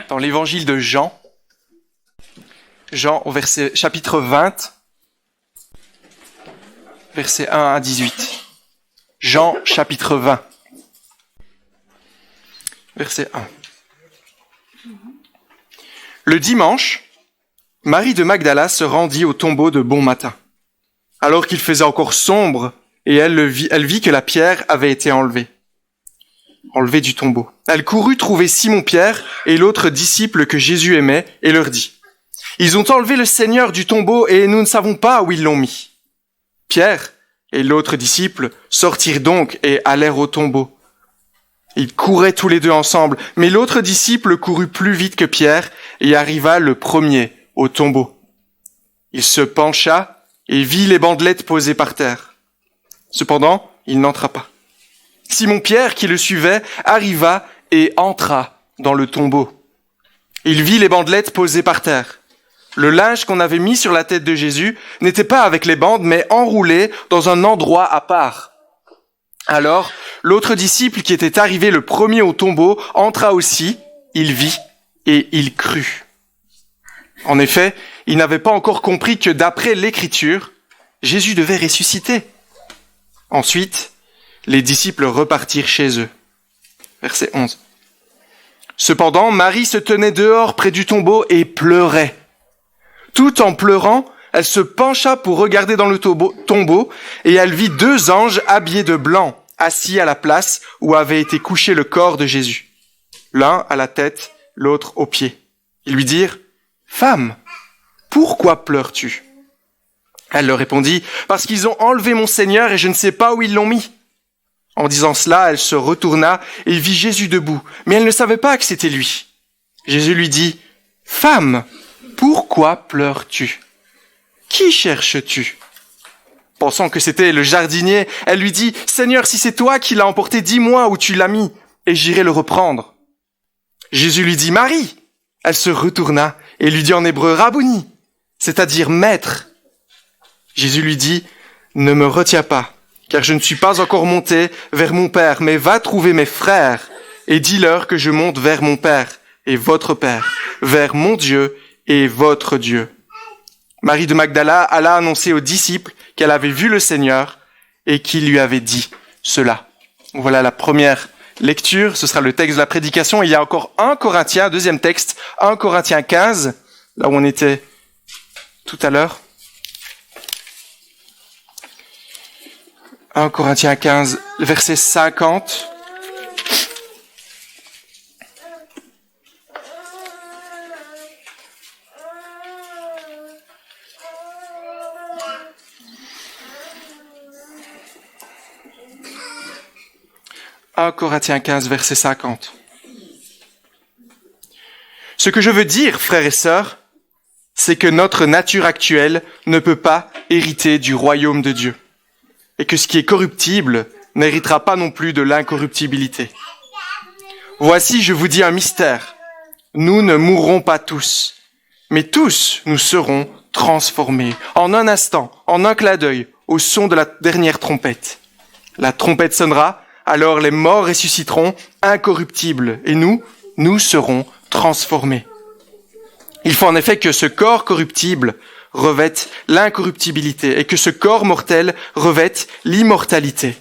dans l'évangile de Jean. Jean au chapitre 20, versets 1 à 18. Jean chapitre 20, verset 1. Le dimanche, Marie de Magdala se rendit au tombeau de bon matin, alors qu'il faisait encore sombre, et elle vit que la pierre avait été enlevée du tombeau. Elle courut trouver Simon-Pierre et l'autre disciple que Jésus aimait, et leur dit : « Ils ont enlevé le Seigneur du tombeau, et nous ne savons pas où ils l'ont mis. » Pierre et l'autre disciple sortirent donc et allèrent au tombeau. Ils couraient tous les deux ensemble, mais l'autre disciple courut plus vite que Pierre et arriva le premier au tombeau. Il se pencha et vit les bandelettes posées par terre. Cependant, il n'entra pas. Simon-Pierre, qui le suivait, arriva et entra dans le tombeau. Il vit les bandelettes posées par terre. Le linge qu'on avait mis sur la tête de Jésus n'était pas avec les bandes, mais enroulé dans un endroit à part. Alors, l'autre disciple qui était arrivé le premier au tombeau entra aussi, il vit et il crut. En effet, il n'avait pas encore compris que d'après l'Écriture, Jésus devait ressusciter. Ensuite, les disciples repartirent chez eux. Verset 11. Cependant, Marie se tenait dehors près du tombeau et pleurait. Tout en pleurant, elle se pencha pour regarder dans le tombeau et elle vit 2 anges habillés de blanc, assis à la place où avait été couché le corps de Jésus. L'un à la tête, l'autre aux pieds. Ils lui dirent : « Femme, pourquoi pleures-tu ? » Elle leur répondit : « Parce qu'ils ont enlevé mon Seigneur et je ne sais pas où ils l'ont mis. » En disant cela, elle se retourna et vit Jésus debout, mais elle ne savait pas que c'était lui. Jésus lui dit : « Femme, pourquoi pleures-tu ? Qui cherches-tu ? » Pensant que c'était le jardinier, elle lui dit : « Seigneur, si c'est toi qui l'as emporté, dis-moi où tu l'as mis, et j'irai le reprendre. » Jésus lui dit : « Marie !» Elle se retourna et lui dit en hébreu : « Rabouni !» c'est-à-dire maître. Jésus lui dit : « Ne me retiens pas, car je ne suis pas encore monté vers mon Père, mais va trouver mes frères et dis-leur que je monte vers mon Père et votre Père, vers mon Dieu et votre Dieu. » Marie de Magdala alla annoncer aux disciples qu'elle avait vu le Seigneur et qu'il lui avait dit cela. Voilà la première lecture, ce sera le texte de la prédication. Il y a encore 1 Corinthiens, deuxième texte, 1 Corinthiens 15, là où on était tout à l'heure. 1 Corinthiens 15, verset 50. « 1 Corinthiens 15, verset 50. Ce que je veux dire, frères et sœurs, c'est que notre nature actuelle ne peut pas hériter du royaume de Dieu, et que ce qui est corruptible n'héritera pas non plus de l'incorruptibilité. Voici, je vous dis un mystère. Nous ne mourrons pas tous, mais tous nous serons transformés en un instant, en un clin d'œil, au son de la dernière trompette. La trompette sonnera, alors les morts ressusciteront incorruptibles, et nous serons transformés. Il faut en effet que ce corps corruptible revête l'incorruptibilité et que ce corps mortel revête l'immortalité.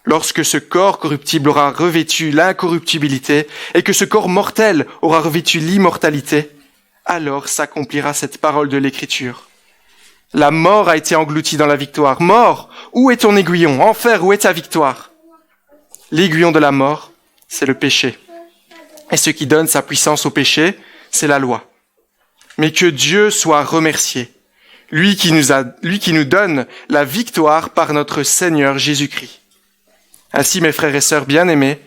Lorsque ce corps corruptible aura revêtu l'incorruptibilité et que ce corps mortel aura revêtu l'immortalité, alors s'accomplira cette parole de l'Écriture. La mort a été engloutie dans la victoire. Mort, où est ton aiguillon ? Enfer, où est ta victoire ? L'aiguillon de la mort, c'est le péché. Et ce qui donne sa puissance au péché, c'est la loi. Mais que Dieu soit remercié, lui qui nous donne la victoire par notre Seigneur Jésus-Christ. Ainsi, mes frères et sœurs bien-aimés,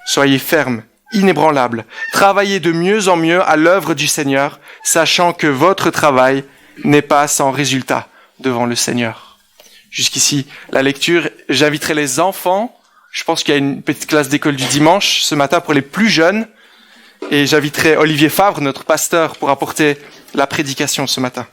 soyez fermes, inébranlables, travaillez de mieux en mieux à l'œuvre du Seigneur, sachant que votre travail n'est pas sans résultat devant le Seigneur. Jusqu'ici, la lecture, j'inviterai les enfants. Je pense qu'il y a une petite classe d'école du dimanche ce matin pour les plus jeunes. Et j'inviterai Olivier Favre, notre pasteur, pour apporter la prédication ce matin.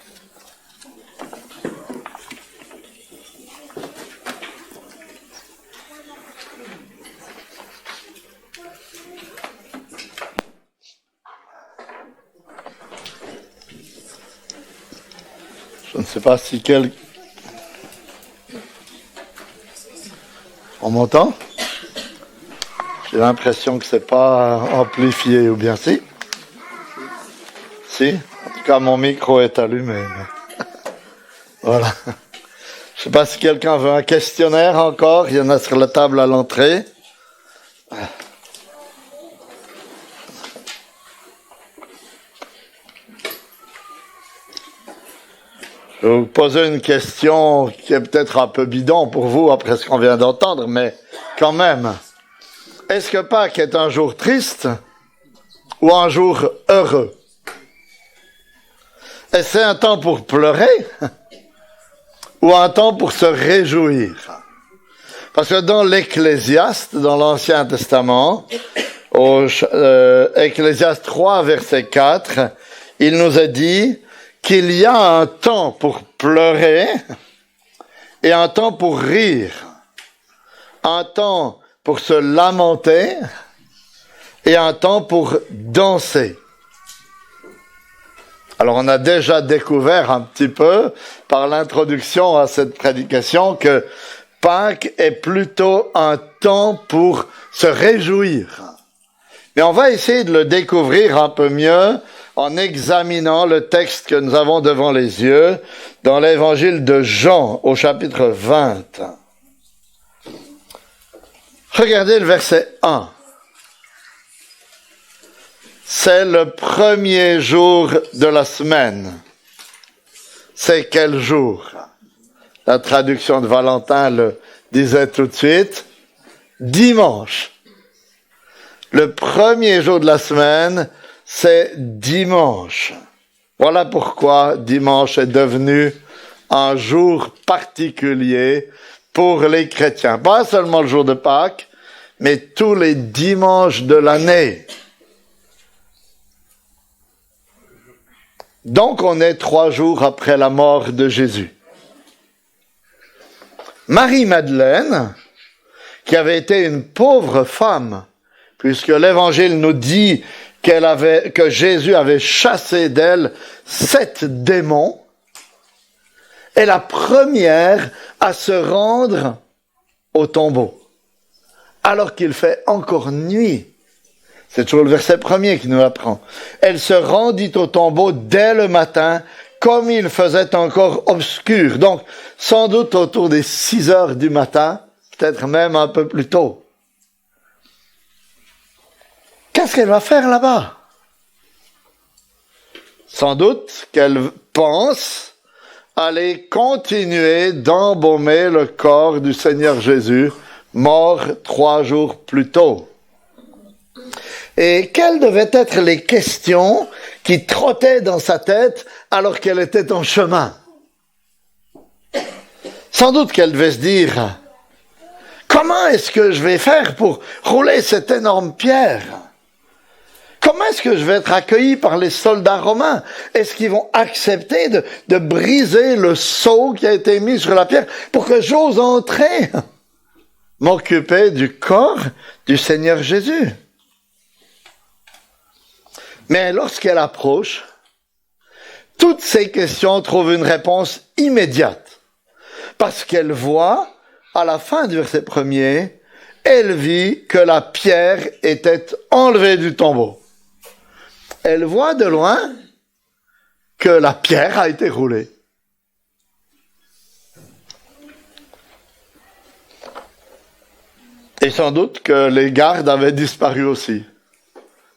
Je ne sais pas si quel... On m'entend? J'ai l'impression que c'est pas amplifié, ou bien si? Si? En tout cas, mon micro est allumé. Mais... Voilà. Je ne sais pas si quelqu'un veut un questionnaire encore. Il y en a sur la table à l'entrée. Je vais vous poser une question qui est peut-être un peu bidon pour vous après ce qu'on vient d'entendre, mais quand même. Est-ce que Pâques est un jour triste ou un jour heureux? Est-ce que c'est un temps pour pleurer ou un temps pour se réjouir? Parce que dans l'Ecclésiaste, dans l'Ancien Testament, au Ecclésiaste 3, verset 4, il nous est dit qu'il y a un temps pour pleurer et un temps pour rire, un temps pour se lamenter et un temps pour danser. Alors on a déjà découvert un petit peu par l'introduction à cette prédication que Pâques est plutôt un temps pour se réjouir. Mais on va essayer de le découvrir un peu mieux en examinant le texte que nous avons devant les yeux dans l'évangile de Jean au chapitre 20. Regardez le verset 1. C'est le premier jour de la semaine. C'est quel jour? La traduction de Valentin le disait tout de suite. Dimanche. Le premier jour de la semaine, c'est dimanche. Voilà pourquoi dimanche est devenu un jour particulier pour les chrétiens. Pas seulement le jour de Pâques, mais tous les dimanches de l'année. Donc on est 3 jours après la mort de Jésus. Marie-Madeleine, qui avait été une pauvre femme, puisque l'Évangile nous dit que Jésus avait chassé d'elle 7 démons, est la première à se rendre au tombeau, alors qu'il fait encore nuit. C'est toujours le verset 1er qui nous l'apprend. Elle se rendit au tombeau dès le matin, comme il faisait encore obscur. Donc, sans doute autour des 6 heures du matin, peut-être même un peu plus tôt. Qu'est-ce qu'elle va faire là-bas? Sans doute qu'elle pense aller continuer d'embaumer le corps du Seigneur Jésus, mort 3 jours plus tôt. Et quelles devaient être les questions qui trottaient dans sa tête alors qu'elle était en chemin? Sans doute qu'elle devait se dire, comment est-ce que je vais faire pour rouler cette énorme pierre? Comment est-ce que je vais être accueilli par les soldats romains? Est-ce qu'ils vont accepter de briser le sceau qui a été mis sur la pierre pour que j'ose entrer, m'occuper du corps du Seigneur Jésus? Mais lorsqu'elle approche, toutes ces questions trouvent une réponse immédiate. Parce qu'elle voit, à la fin du verset 1er, elle vit que la pierre était enlevée du tombeau. Elle voit de loin que la pierre a été roulée. Et sans doute que les gardes avaient disparu aussi.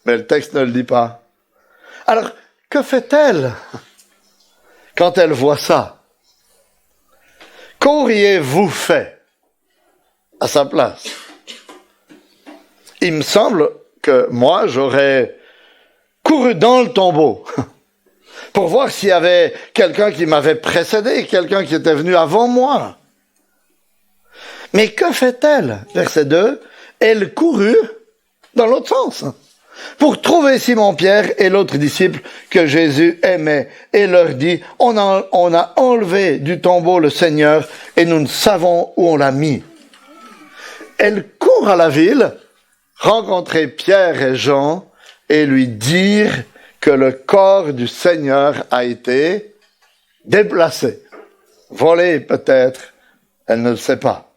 Mais le texte ne le dit pas. Alors, que fait-elle quand elle voit ça? Qu'auriez-vous fait à sa place? Il me semble que moi, j'aurais couru dans le tombeau pour voir s'il y avait quelqu'un qui m'avait précédé, quelqu'un qui était venu avant moi. Mais que fait-elle? Verset 2, elle courut dans l'autre sens pour trouver Simon-Pierre et l'autre disciple que Jésus aimait et leur dit, on a enlevé du tombeau le Seigneur et nous ne savons où on l'a mis. Elle court à la ville, rencontrer Pierre et Jean et lui dire que le corps du Seigneur a été déplacée. Volée peut-être, elle ne le sait pas.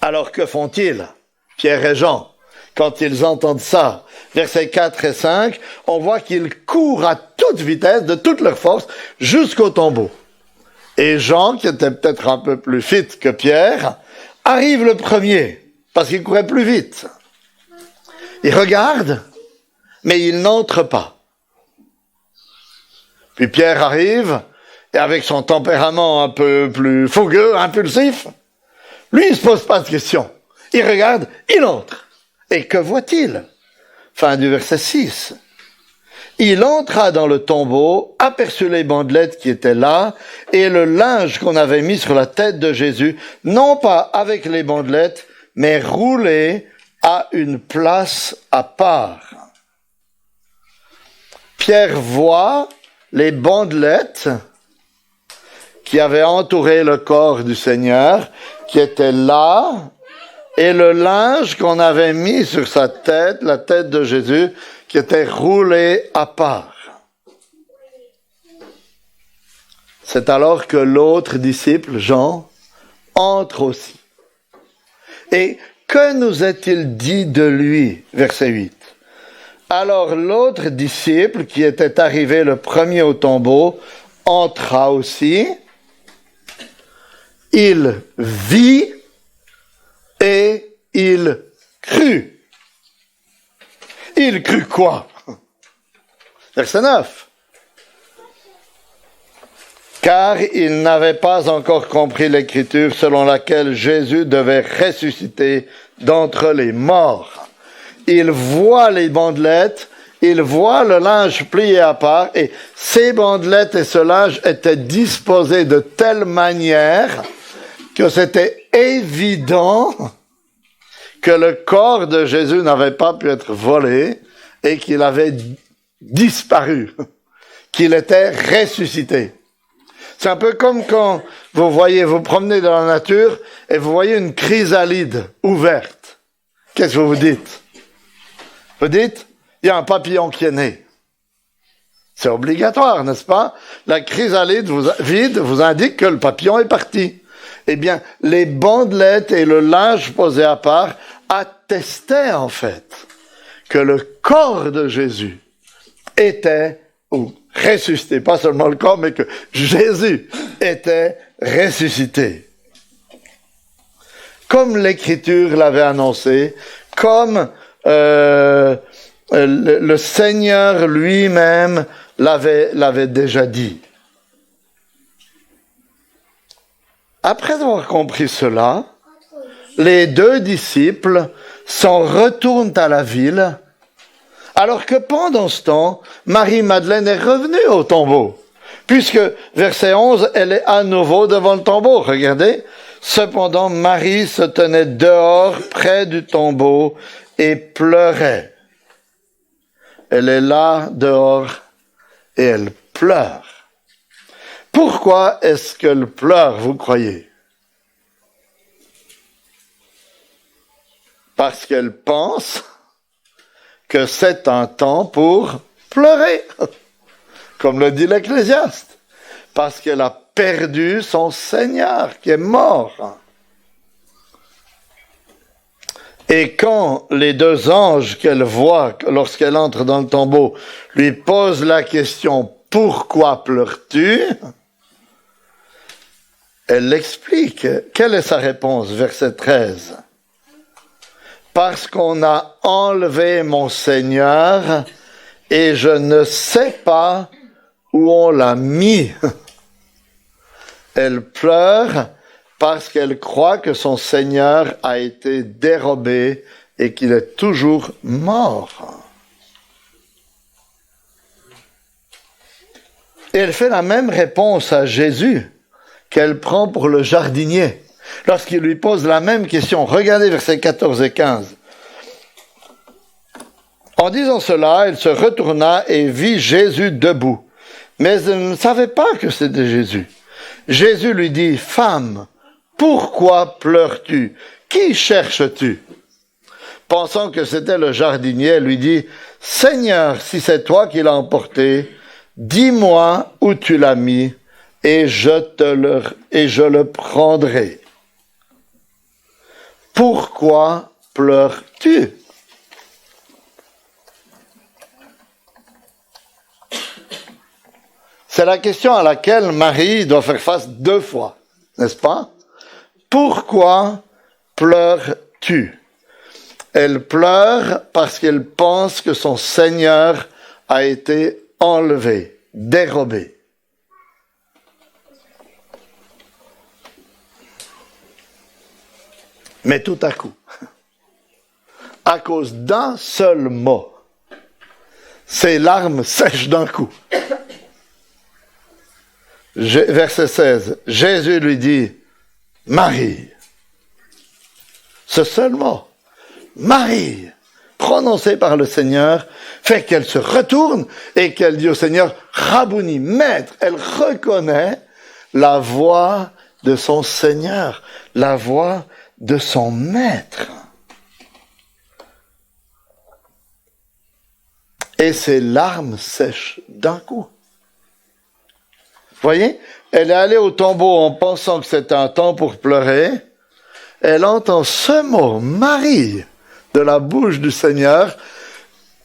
Alors que font-ils, Pierre et Jean, quand ils entendent ça? Versets 4 et 5, on voit qu'ils courent à toute vitesse, de toute leur force, jusqu'au tombeau. Et Jean, qui était peut-être un peu plus fit que Pierre, arrive le premier, parce qu'il courait plus vite. Il regarde, mais il n'entre pas. Puis Pierre arrive, et avec son tempérament un peu plus fougueux, impulsif, lui, il ne se pose pas de questions. Il regarde, il entre. Et que voit-il? Fin du verset 6. Il entra dans le tombeau, aperçut les bandelettes qui étaient là, et le linge qu'on avait mis sur la tête de Jésus, non pas avec les bandelettes, mais roulé à une place à part. Pierre voit les bandelettes qui avaient entouré le corps du Seigneur, qui étaient là, et le linge qu'on avait mis sur sa tête, la tête de Jésus, qui était roulé à part. C'est alors que l'autre disciple, Jean, entre aussi. Et que nous est-il dit de lui? Verset 8. Alors l'autre disciple, qui était arrivé le premier au tombeau, entra aussi. Il vit et il crut. Il crut quoi? Verset 9. Car il n'avait pas encore compris l'écriture selon laquelle Jésus devait ressusciter d'entre les morts. Il voit les bandelettes, il voit le linge plié à part, et ces bandelettes et ce linge étaient disposés de telle manière que c'était évident que le corps de Jésus n'avait pas pu être volé et qu'il avait disparu, qu'il était ressuscité. C'est un peu comme quand vous promenez dans la nature et vous voyez une chrysalide ouverte. Qu'est-ce que vous dites? Vous dites, il y a un papillon qui est né. C'est obligatoire, n'est-ce pas? La chrysalide vide vous indique que le papillon est parti. Eh bien, les bandelettes et le linge posé à part attestaient en fait que le corps de Jésus était ressuscité. Pas seulement le corps, mais que Jésus était ressuscité. Comme l'Écriture l'avait annoncé, comme le Seigneur lui-même l'avait déjà dit. Après avoir compris cela, les deux disciples s'en retournent à la ville, alors que pendant ce temps, Marie-Madeleine est revenue au tombeau, puisque, verset 11, elle est à nouveau devant le tombeau. Regardez, cependant, Marie se tenait dehors, près du tombeau, et pleurait. Elle est là, dehors, et elle pleure. Pourquoi est-ce qu'elle pleure, vous croyez? Parce qu'elle pense que c'est un temps pour pleurer, comme le dit l'Ecclésiaste, parce qu'elle a perdu son Seigneur qui est mort. Et quand les deux anges qu'elle voit lorsqu'elle entre dans le tombeau lui posent la question « Pourquoi pleures-tu ?» Elle l'explique. Quelle est sa réponse? Verset 13. Parce qu'on a enlevé mon Seigneur et je ne sais pas où on l'a mis. Elle pleure parce qu'elle croit que son Seigneur a été dérobé et qu'il est toujours mort. Et elle fait la même réponse à Jésus qu'elle prend pour le jardinier. Lorsqu'il lui pose la même question, regardez versets 14 et 15. En disant cela, elle se retourna et vit Jésus debout. Mais elle ne savait pas que c'était Jésus. Jésus lui dit, « Femme, pourquoi pleures-tu? Qui cherches-tu » Pensant que c'était le jardinier, elle lui dit, « Seigneur, si c'est toi qui l'as emporté, dis-moi où tu l'as mis, et je le prendrai. Pourquoi pleures-tu? C'est la question à laquelle Marie doit faire face 2 fois, n'est-ce pas? Pourquoi pleures-tu? Elle pleure parce qu'elle pense que son Seigneur a été enlevé, dérobé. Mais tout à coup, à cause d'un seul mot, ses larmes sèchent d'un coup. Verset 16, Jésus lui dit, Marie. Ce seul mot, Marie, prononcé par le Seigneur, fait qu'elle se retourne et qu'elle dit au Seigneur, Rabouni, maître. Elle reconnaît la voix de son Seigneur, la voix de son maître. Et ses larmes sèchent d'un coup. Vous voyez, elle est allée au tombeau en pensant que c'était un temps pour pleurer. Elle entend ce mot, Marie, de la bouche du Seigneur,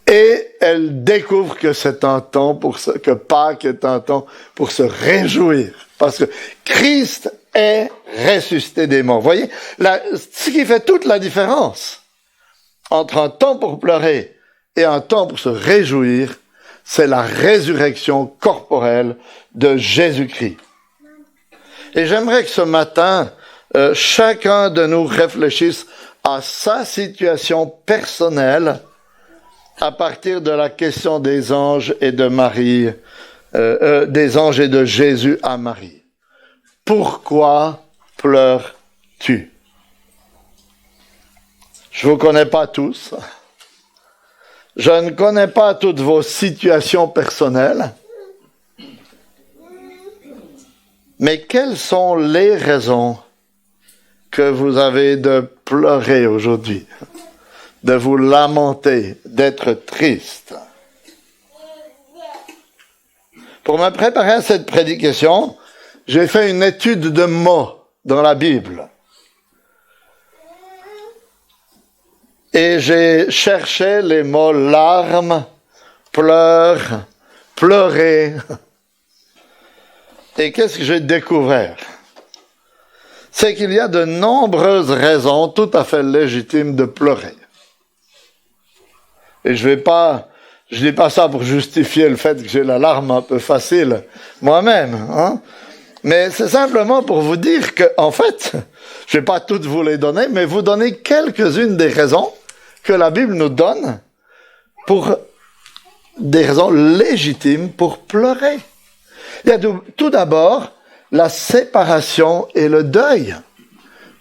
et elle découvre que c'est un temps que Pâques est un temps pour se réjouir. Parce que Christ est ressuscité des morts. Vous voyez, ce qui fait toute la différence entre un temps pour pleurer et un temps pour se réjouir, c'est la résurrection corporelle de Jésus-Christ. Et j'aimerais que ce matin, chacun de nous réfléchisse à sa situation personnelle à partir de la question des anges et de Marie, des anges et de Jésus à Marie. Pourquoi pleures-tu? Je vous connais pas tous. Je ne connais pas toutes vos situations personnelles. Mais quelles sont les raisons que vous avez de pleurer aujourd'hui, de vous lamenter, d'être triste? Pour me préparer à cette prédication, j'ai fait une étude de mots dans la Bible. Et j'ai cherché les mots larmes, pleurs, pleurer. Et qu'est-ce que j'ai découvert? C'est qu'il y a de nombreuses raisons tout à fait légitimes de pleurer. Et je dis pas ça pour justifier le fait que j'ai la larme un peu facile moi-même, hein? Mais c'est simplement pour vous dire que, en fait, je vais pas toutes vous les donner, mais vous donner quelques-unes des raisons que la Bible nous donne pour des raisons légitimes pour pleurer. Il y a tout d'abord la séparation et le deuil.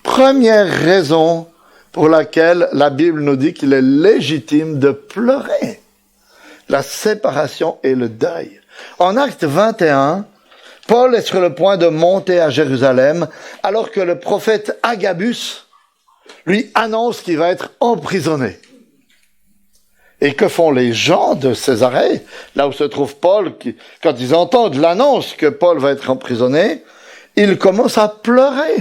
Première raison pour laquelle la Bible nous dit qu'il est légitime de pleurer. La séparation et le deuil. En Actes 21, Paul est sur le point de monter à Jérusalem alors que le prophète Agabus lui annonce qu'il va être emprisonné. Et que font les gens de Césarée, là où se trouve Paul, quand ils entendent l'annonce que Paul va être emprisonné, ils commencent à pleurer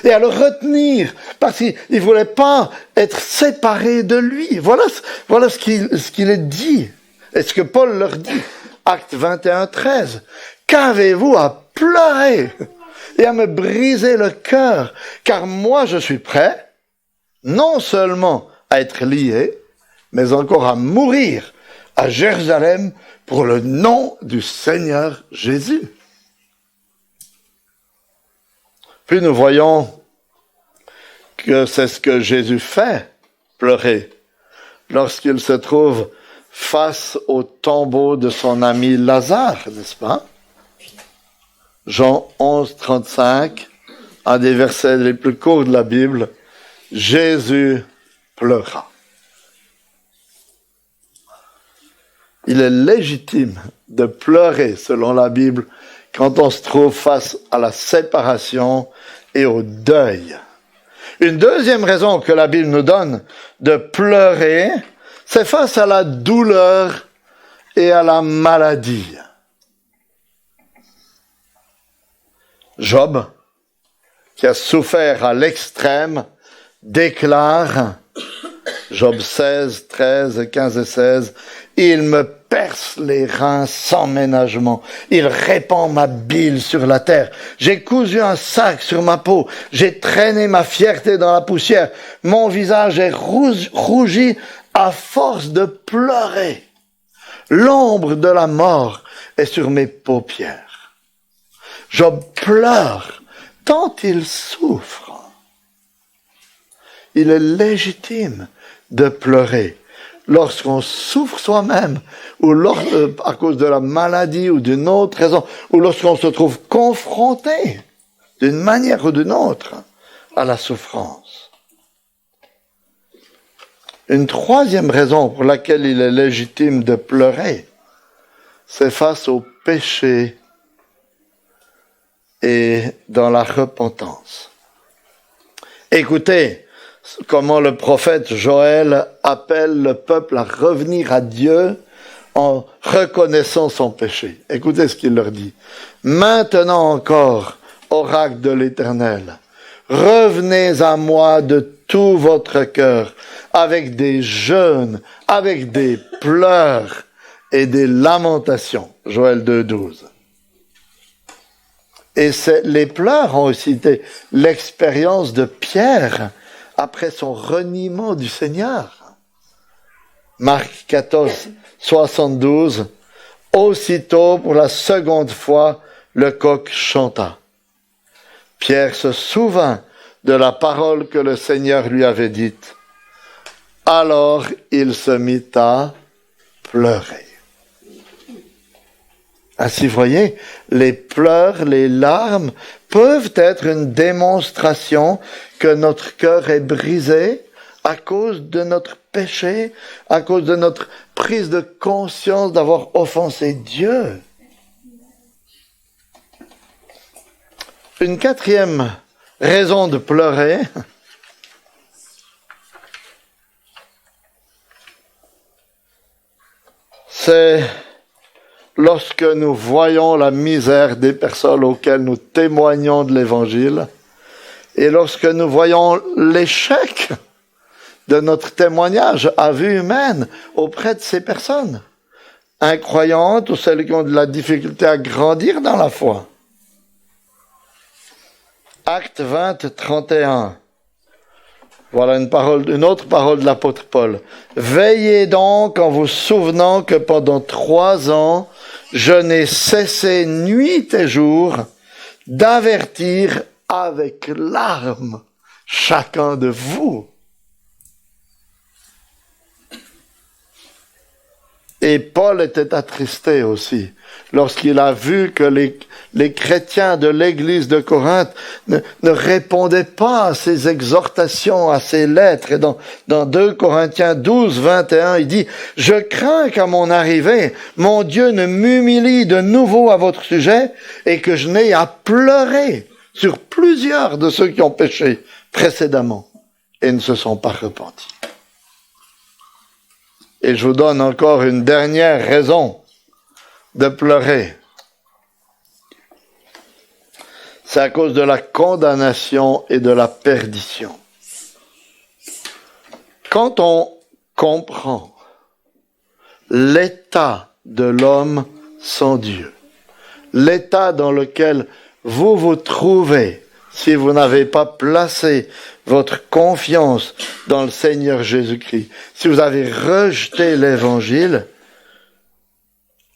et à le retenir parce qu'ils ne voulaient pas être séparés de lui. Voilà ce qu'il est dit et ce que Paul leur dit. Acte 21, 13. Qu'avez-vous à pleurer et à me briser le cœur, car moi je suis prêt, non seulement à être lié, mais encore à mourir à Jérusalem pour le nom du Seigneur Jésus. Puis nous voyons que c'est ce que Jésus fait, pleurer, lorsqu'il se trouve face au tombeau de son ami Lazare, n'est-ce pas? Jean 11, 35, un des versets les plus courts de la Bible, Jésus pleura. Il est légitime de pleurer, selon la Bible, quand on se trouve face à la séparation et au deuil. Une deuxième raison que la Bible nous donne de pleurer, c'est face à la douleur et à la maladie. Job, qui a souffert à l'extrême, déclare, Job 16, 13, 15 et 16, « Il me perce les reins sans ménagement. Il répand ma bile sur la terre. J'ai cousu un sac sur ma peau. J'ai traîné ma fierté dans la poussière. Mon visage est rougi à force de pleurer. L'ombre de la mort est sur mes paupières. Job pleure tant il souffre. Il est légitime de pleurer lorsqu'on souffre soi-même, ou à cause de la maladie ou d'une autre raison, ou lorsqu'on se trouve confronté d'une manière ou d'une autre à la souffrance. Une troisième raison pour laquelle il est légitime de pleurer, c'est face au péché et dans la repentance. Écoutez comment le prophète Joël appelle le peuple à revenir à Dieu en reconnaissant son péché. Écoutez ce qu'il leur dit. « Maintenant encore, oracle de l'Éternel, revenez à moi de tout votre cœur, avec des jeûnes, avec des pleurs et des lamentations. » Joël 2,12. Et les pleurs ont aussi été l'expérience de Pierre après son reniement du Seigneur. Marc 14, 72. Aussitôt, pour la seconde fois, le coq chanta. Pierre se souvint de la parole que le Seigneur lui avait dite. Alors il se mit à pleurer. Ainsi, vous voyez, les pleurs, les larmes peuvent être une démonstration que notre cœur est brisé à cause de notre péché, à cause de notre prise de conscience d'avoir offensé Dieu. Une quatrième raison de pleurer, c'est lorsque nous voyons la misère des personnes auxquelles nous témoignons de l'Évangile, et lorsque nous voyons l'échec de notre témoignage à vue humaine auprès de ces personnes, incroyantes ou celles qui ont de la difficulté à grandir dans la foi. Acte 20, 31. Voilà une autre parole de l'apôtre Paul. « Veillez donc en vous souvenant que pendant 3 ans, je n'ai cessé nuit et jour d'avertir avec larmes chacun de vous. » Et Paul était attristé aussi lorsqu'il a vu que les chrétiens de l'église de Corinthe ne répondaient pas à ses exhortations, à ses lettres. Et dans 2 Corinthiens 12, 21, il dit « Je crains qu'à mon arrivée, mon Dieu ne m'humilie de nouveau à votre sujet et que je n'aie à pleurer sur plusieurs de ceux qui ont péché précédemment et ne se sont pas repentis. » Et je vous donne encore une dernière raison de pleurer. C'est à cause de la condamnation et de la perdition. Quand on comprend l'état de l'homme sans Dieu, l'état dans lequel vous vous trouvez si vous n'avez pas placé votre confiance dans le Seigneur Jésus-Christ, si vous avez rejeté l'Évangile,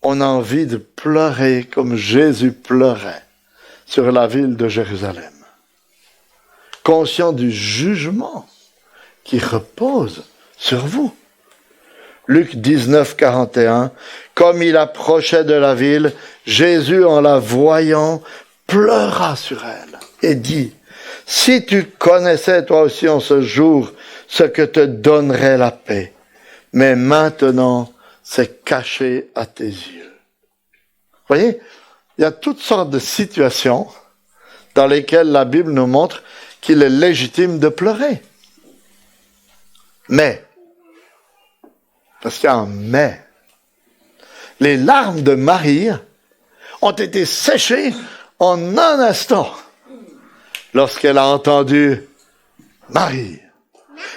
on a envie de pleurer comme Jésus pleurait sur la ville de Jérusalem, conscient du jugement qui repose sur vous. Luc 19, 41, comme il approchait de la ville, Jésus, en la voyant, pleura sur elle et dit, « Si tu connaissais toi aussi en ce jour ce que te donnerait la paix, mais maintenant c'est caché à tes yeux. » Vous voyez, il y a toutes sortes de situations dans lesquelles la Bible nous montre qu'il est légitime de pleurer. Mais, parce qu'il y a un mais, les larmes de Marie ont été séchées en un instant lorsqu'elle a entendu Marie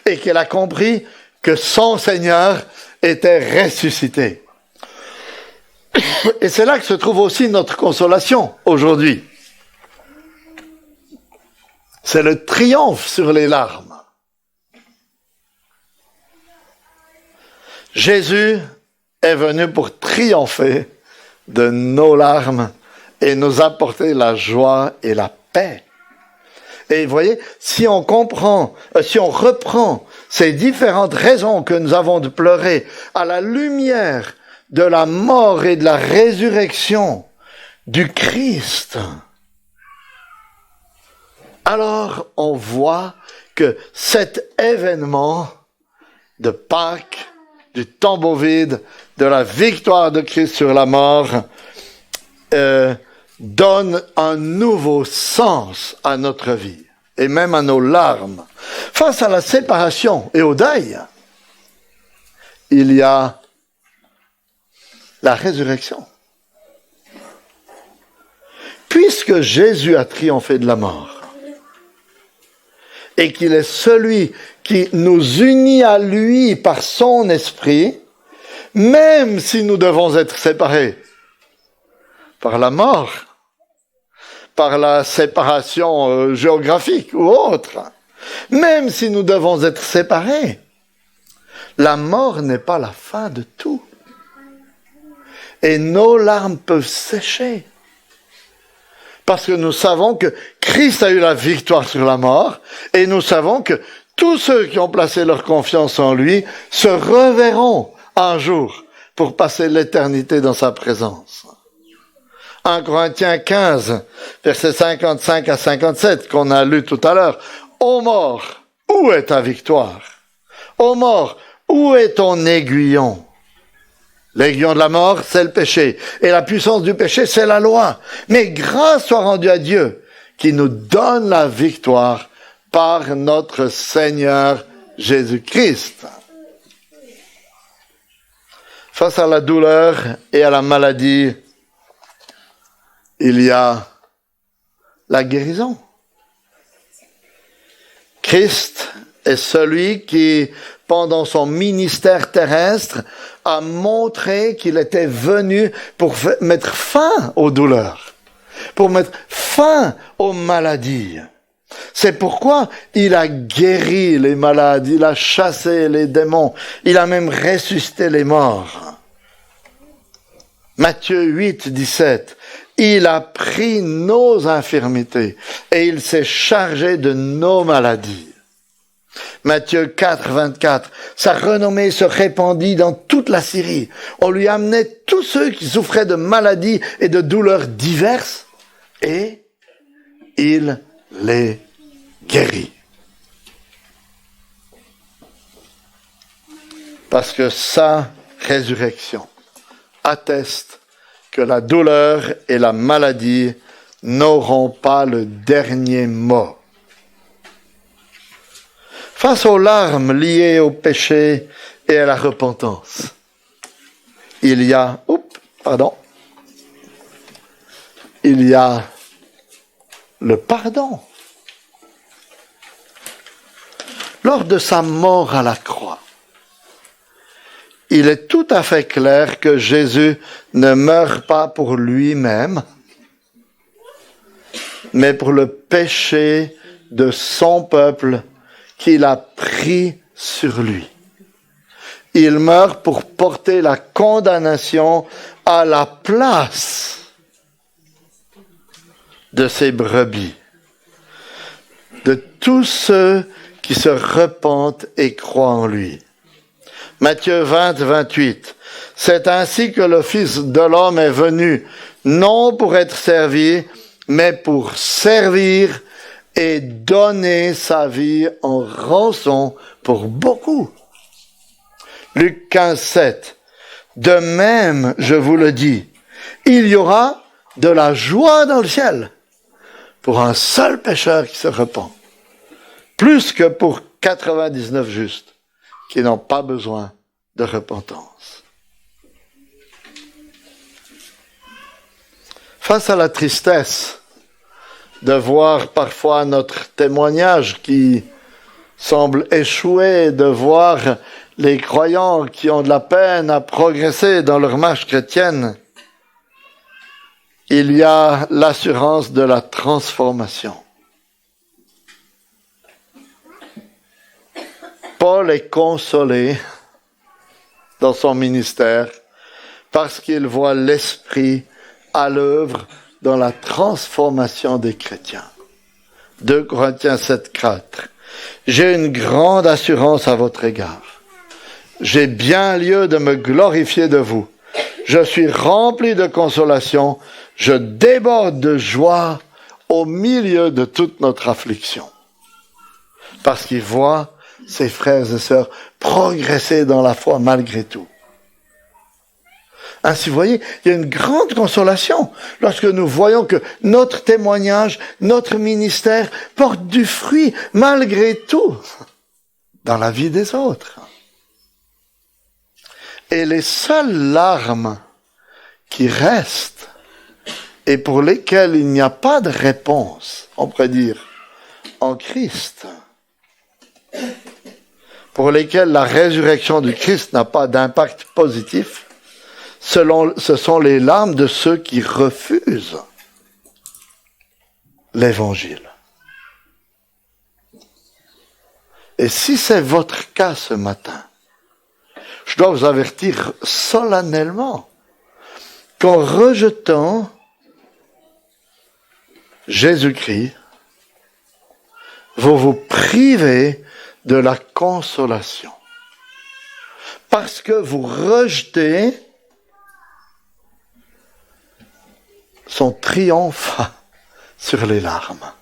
et qu'elle a compris que son Seigneur était ressuscité. Et c'est là que se trouve aussi notre consolation aujourd'hui. C'est le triomphe sur les larmes. Jésus est venu pour triompher de nos larmes et nous apporter la joie et la paix. Et vous voyez, si on reprend ces différentes raisons que nous avons de pleurer à la lumière de la mort et de la résurrection du Christ, alors on voit que cet événement de Pâques, du tombeau vide, de la victoire de Christ sur la mort, donne un nouveau sens à notre vie et même à nos larmes. Face à la séparation et au deuil, il y a la résurrection. Puisque Jésus a triomphé de la mort et qu'il est celui qui nous unit à lui par son esprit, même si nous devons être séparés par la mort, par la séparation géographique ou autre, même si nous devons être séparés, la mort n'est pas la fin de tout. Et nos larmes peuvent sécher. Parce que nous savons que Christ a eu la victoire sur la mort, et nous savons que tous ceux qui ont placé leur confiance en lui se reverront un jour pour passer l'éternité dans sa présence. 1 Corinthiens 15, versets 55 à 57, qu'on a lu tout à l'heure. Ô mort, où est ta victoire? Ô mort, où est ton aiguillon? L'aiguillon de la mort, c'est le péché. Et la puissance du péché, c'est la loi. Mais grâce soit rendue à Dieu, qui nous donne la victoire par notre Seigneur Jésus-Christ. Face à la douleur et à la maladie, il y a la guérison. Christ est celui qui, pendant son ministère terrestre, a montré qu'il était venu pour mettre fin aux douleurs, pour mettre fin aux maladies. C'est pourquoi il a guéri les malades, il a chassé les démons, il a même ressuscité les morts. Matthieu 8, 17. Il a pris nos infirmités et il s'est chargé de nos maladies. Matthieu 4, 24. Sa renommée se répandit dans toute la Syrie. On lui amenait tous ceux qui souffraient de maladies et de douleurs diverses et il les guérit. Parce que sa résurrection atteste que la douleur et la maladie n'auront pas le dernier mot. Face aux larmes liées au péché et à la repentance, il y a le pardon. Lors de sa mort à la croix, il est tout à fait clair que Jésus ne meurt pas pour lui-même, mais pour le péché de son peuple qu'il a pris sur lui. Il meurt pour porter la condamnation à la place de ses brebis, de tous ceux qui se repentent et croient en lui. Matthieu 20, 28. C'est ainsi que le Fils de l'homme est venu, non pour être servi, mais pour servir et donner sa vie en rançon pour beaucoup. Luc 15, 7. De même, je vous le dis, il y aura de la joie dans le ciel pour un seul pécheur qui se repent, plus que pour 99 justes qui n'ont pas besoin de repentance. Face à la tristesse de voir parfois notre témoignage qui semble échouer, de voir les croyants qui ont de la peine à progresser dans leur marche chrétienne. Il y a l'assurance de la transformation. Paul est consolé dans son ministère parce qu'il voit l'Esprit à l'œuvre dans la transformation des chrétiens. 2 Corinthiens 7:4. J'ai une grande assurance à votre égard. J'ai bien lieu de me glorifier de vous. Je suis rempli de consolation. Je déborde de joie au milieu de toute notre affliction. Parce qu'il voit ses frères et sœurs progresser dans la foi malgré tout. Ainsi, vous voyez, il y a une grande consolation lorsque nous voyons que notre témoignage, notre ministère porte du fruit malgré tout dans la vie des autres. Et les seules larmes qui restent et pour lesquelles il n'y a pas de réponse, on pourrait dire, en Christ, pour lesquelles la résurrection du Christ n'a pas d'impact positif, ce sont les larmes de ceux qui refusent l'Évangile. Et si c'est votre cas ce matin, je dois vous avertir solennellement qu'en rejetant Jésus-Christ, vous vous privez de la consolation. Parce que vous rejetez son triomphe sur les larmes.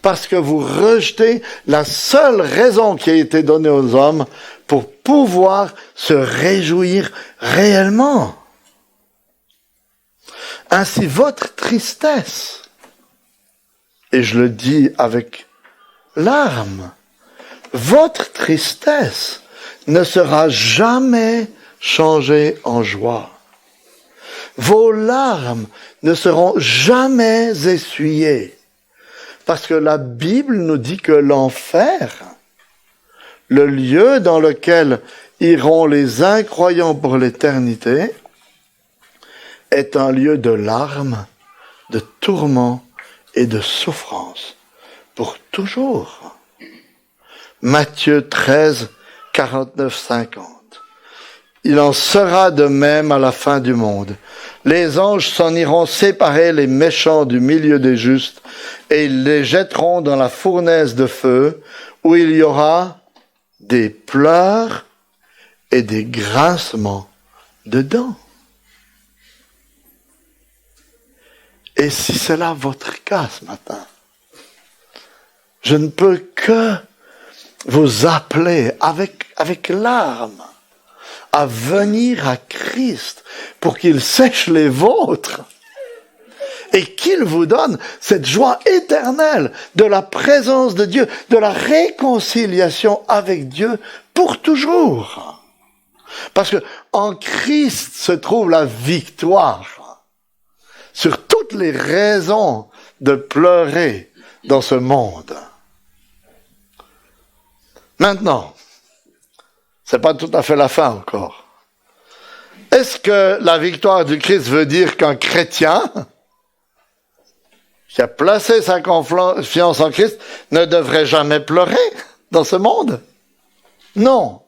Parce que vous rejetez la seule raison qui a été donnée aux hommes pour pouvoir se réjouir réellement. Ainsi, votre tristesse, et je le dis avec larmes, votre tristesse ne sera jamais changée en joie. Vos larmes ne seront jamais essuyées. Parce que la Bible nous dit que l'enfer, le lieu dans lequel iront les incroyants pour l'éternité, est un lieu de larmes, de tourments et de souffrance. Pour toujours. Matthieu 13, 49, 50. Il en sera de même à la fin du monde. Les anges s'en iront séparer les méchants du milieu des justes, et ils les jetteront dans la fournaise de feu, où il y aura des pleurs et des grincements de dents. Et si c'est là votre cas ce matin, je ne peux que vous appeler avec larmes à venir à Christ pour qu'il sèche les vôtres et qu'il vous donne cette joie éternelle de la présence de Dieu, de la réconciliation avec Dieu pour toujours. Parce que en Christ se trouve la victoire sur toutes les raisons de pleurer dans ce monde. Maintenant, c'est pas tout à fait la fin encore. Est-ce que la victoire du Christ veut dire qu'un chrétien qui a placé sa confiance en Christ ne devrait jamais pleurer dans ce monde? Non.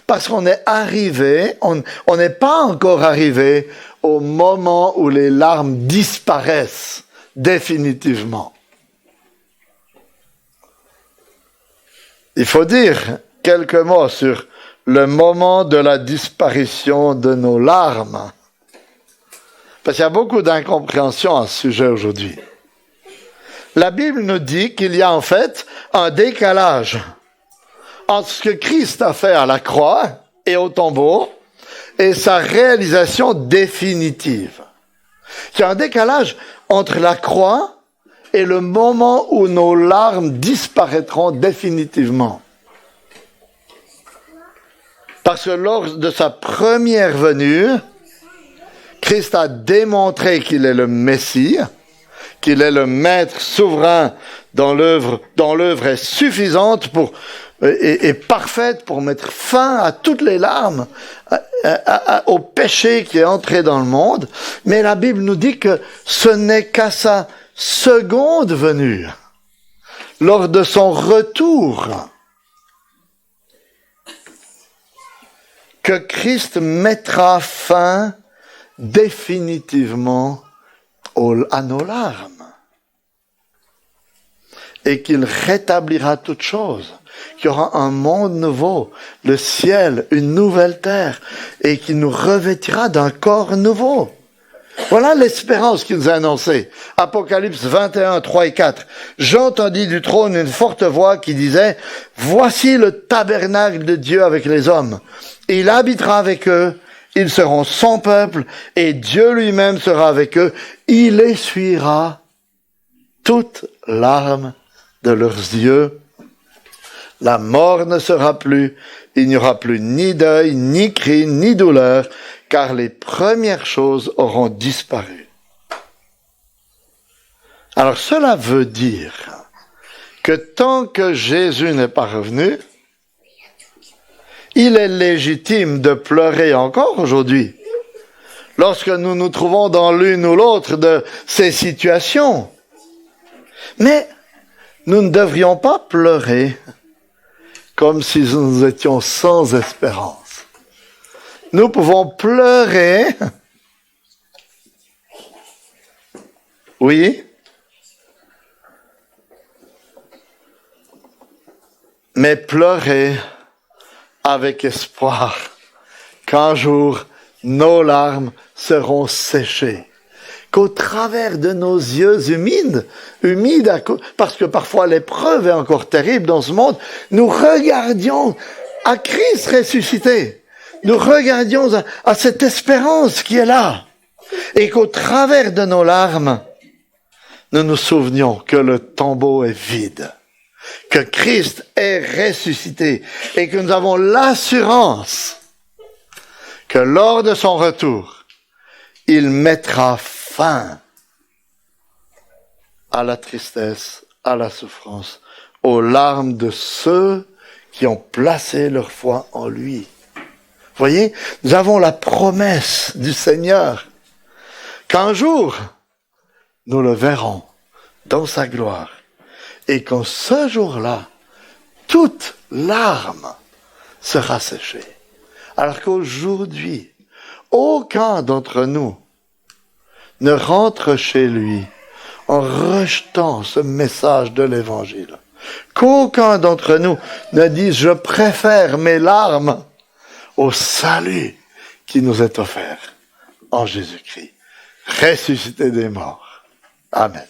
Parce qu'on est arrivé, on n'est pas encore arrivé au moment où les larmes disparaissent définitivement. Il faut dire quelques mots sur le moment de la disparition de nos larmes. Parce qu'il y a beaucoup d'incompréhension à ce sujet aujourd'hui. La Bible nous dit qu'il y a en fait un décalage entre ce que Christ a fait à la croix et au tombeau et sa réalisation définitive. Il y a un décalage entre la croix et le moment où nos larmes disparaîtront définitivement. Parce que lors de sa première venue, Christ a démontré qu'il est le Messie, qu'il est le maître souverain dont l'œuvre est suffisante et parfaite pour mettre fin à toutes les larmes, au péché qui est entré dans le monde. Mais la Bible nous dit que ce n'est qu'à sa seconde venue, lors de son retour, que Christ mettra fin définitivement à nos larmes et qu'il rétablira toutes choses, qu'il y aura un monde nouveau, le ciel, une nouvelle terre, et qu'il nous revêtira d'un corps nouveau. Voilà l'espérance qu'il nous a annoncée. Apocalypse 21, 3 et 4. J'entendis du trône une forte voix qui disait, « Voici le tabernacle de Dieu avec les hommes. Il habitera avec eux, ils seront son peuple, et Dieu lui-même sera avec eux. Il essuiera toute larme de leurs yeux. La mort ne sera plus, il n'y aura plus ni deuil, ni cri, ni douleur, car les premières choses auront disparu. » Alors cela veut dire que tant que Jésus n'est pas revenu, il est légitime de pleurer encore aujourd'hui, lorsque nous nous trouvons dans l'une ou l'autre de ces situations. Mais nous ne devrions pas pleurer comme si nous étions sans espérance. Nous pouvons pleurer, oui, mais pleurer avec espoir qu'un jour nos larmes seront séchées, qu'au travers de nos yeux humides, parce que parfois l'épreuve est encore terrible dans ce monde, nous regardions à Christ ressuscité, nous regardions à cette espérance qui est là, et qu'au travers de nos larmes, nous nous souvenions que le tombeau est vide, que Christ est ressuscité, et que nous avons l'assurance que lors de son retour, il mettra fin à la tristesse, à la souffrance, aux larmes de ceux qui ont placé leur foi en lui. Voyez, nous avons la promesse du Seigneur qu'un jour, nous le verrons dans sa gloire et qu'en ce jour-là, toute larme sera séchée. Alors qu'aujourd'hui, aucun d'entre nous ne rentre chez lui en rejetant ce message de l'Évangile. Qu'aucun d'entre nous ne dise « Je préfère mes larmes au salut qui nous est offert en Jésus-Christ, ressuscité des morts. » Amen.